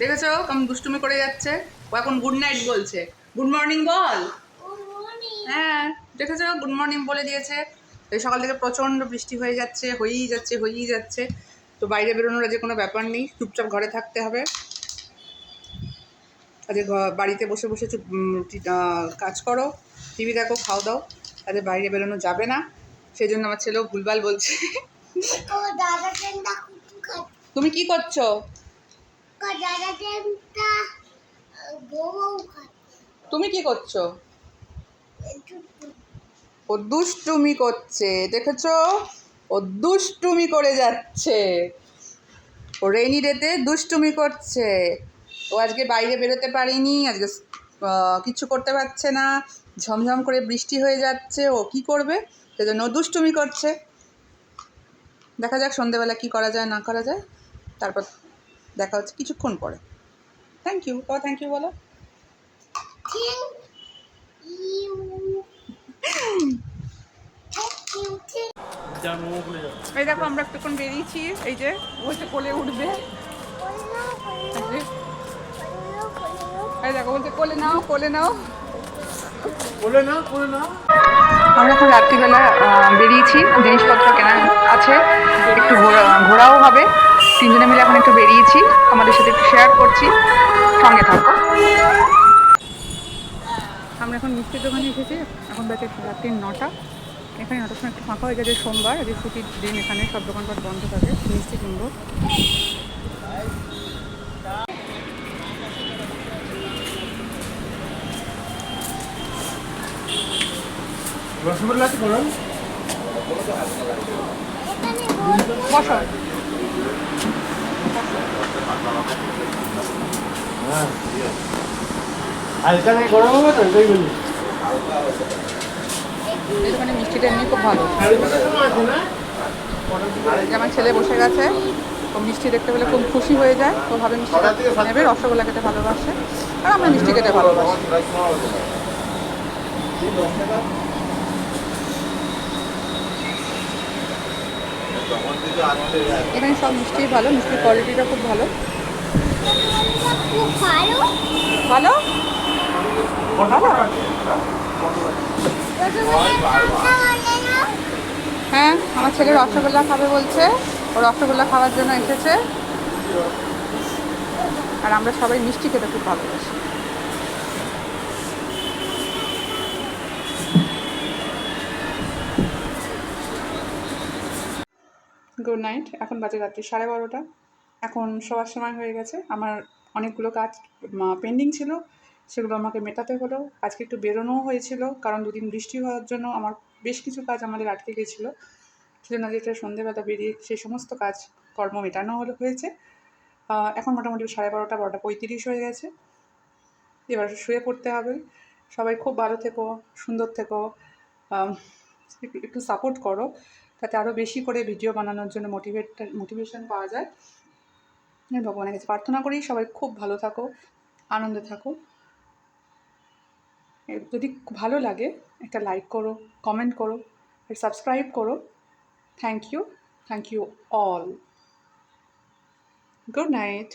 দেখেছো কেমন দুষ্টুমি করে যাচ্ছে। ও এখন গুড নাইট বলছে। গুড মর্নিং বল। হ্যাঁ, দেখেছো গুড মর্নিং বলে দিয়েছে। এই সকাল থেকে প্রচণ্ড বৃষ্টি হয়ে যাচ্ছে, হয়েই যাচ্ছে। তো বাইরে বেরোনোর আজকে কোনো ব্যাপার নেই, চুপচাপ ঘরে থাকতে হবে। আজকে বাড়িতে বসে বসে কাজ করো, টিভি দেখো, খাও দাও। আজকে বাইরে বেরোনো যাবে না, সেই জন্য আমার ছেলেও ভুলভাল বলছে। তুমি কি করছো? তুমি কি করছো? ও দুষ্টুমি করছে, দেখেছো? ও দুষ্টুমি করে যাচ্ছে। ও রেইনি ডেতে দুষ্টুমি করছে। ও আজকে বাইরে বেরোতে পারেনি, আজকে কিচ্ছু করতে পারছে না। ঝমঝম করে বৃষ্টি হয়ে যাচ্ছে, ও কি করবে? সেজন্য ও দুষ্টুমি করছে। দেখা যাক সন্ধেবেলা কি করা যায় না করা যায়, তারপর দেখা হচ্ছে কিছুক্ষণ পরে। থ্যাংক ইউ, থ্যাংক ইউ বলো। এই দেখো আমরা একটুক্ষণ বেরিয়েছি, এই যে বলছে কোলে উঠবে। এই দেখো বলছে কোলে নাও, কোলে নাও। আমরা এখন রাত্রিবেলা বেরিয়েছি, জিনিসপত্র কেনা আছে, একটু ঘোরাও হবে। তিনজনে মিলে এখন একটু বেরিয়েছি, আমাদের সাথে একটু শেয়ার করছি, সঙ্গে থাকো। আমরা এখন মিষ্টির দোকানে এসেছি, এখন বাজে রাত্রি 9টা। এখানে 9টার সময় একটু ফাঁকা হয়ে যায়, সোমবার আজকে ছুটির দিন, এখানে সব দোকানপাট বন্ধ থাকে। মিষ্টি কিনবো। রসগোল্লা কি করুন? বসো। হ্যাঁ, হালকা নেই, গরম হবে তো, এটাই বলি। এই দোকানে মিষ্টিটা এমনি খুব ভালো। আছে না? আমার ছেলে বসে গেছে, ও মিষ্টি দেখতে পেলে খুব খুশি হয়ে যায়। ও ভাবে মিষ্টিটা নেবে, রসগোল্লা খেতে ভালোবাসে, আর আমরা মিষ্টি খেতে ভালোবাসি। এখানে সব মিষ্টিই ভালো, মিষ্টির কোয়ালিটিটা খুব ভালো। ভালো ভালো। হ্যাঁ, আমার ছেলে রসগোল্লা খাবে বলছে, ও রসগোল্লা খাওয়ার জন্য এসেছে। আর আমরা সবাই মিষ্টি খেতে খুব ভালোবাসি। Good night. এখন বাজে রাত্রি 12:30। এখন শোয়ার সময় হয়ে গেছে। আমার অনেকগুলো কাজ পেন্ডিং ছিল, সেগুলো আমাকে মেটাতে হলো। আজকে একটু বেরোনোও হয়েছিল, কারণ দুদিন বৃষ্টি হওয়ার জন্য আমার বেশ কিছু কাজ আমাদের আটকে গেছিলো। সেজন্য যেটা সন্ধ্যেবেলা বেরিয়ে সেই সমস্ত কাজ কর্ম মেটানো হয়েছে। এখন মোটামুটি 12:30 হয়ে গেছে। এবার শুয়ে পড়তে হবে। সবাই খুব ভালো থেকো, সুন্দর থেকো, একটু সাপোর্ট করো, তাতে আরও বেশি করে ভিডিও বানানোর জন্য মোটিভেশন পাওয়া যায়। আমি ভগবানের কাছে প্রার্থনা করি সবাই খুব ভালো থাকো, আনন্দে থাকো। যদি ভালো লাগে একটা লাইক করো, কমেন্ট করো, আর সাবস্ক্রাইব করো। Thank you all. Good night.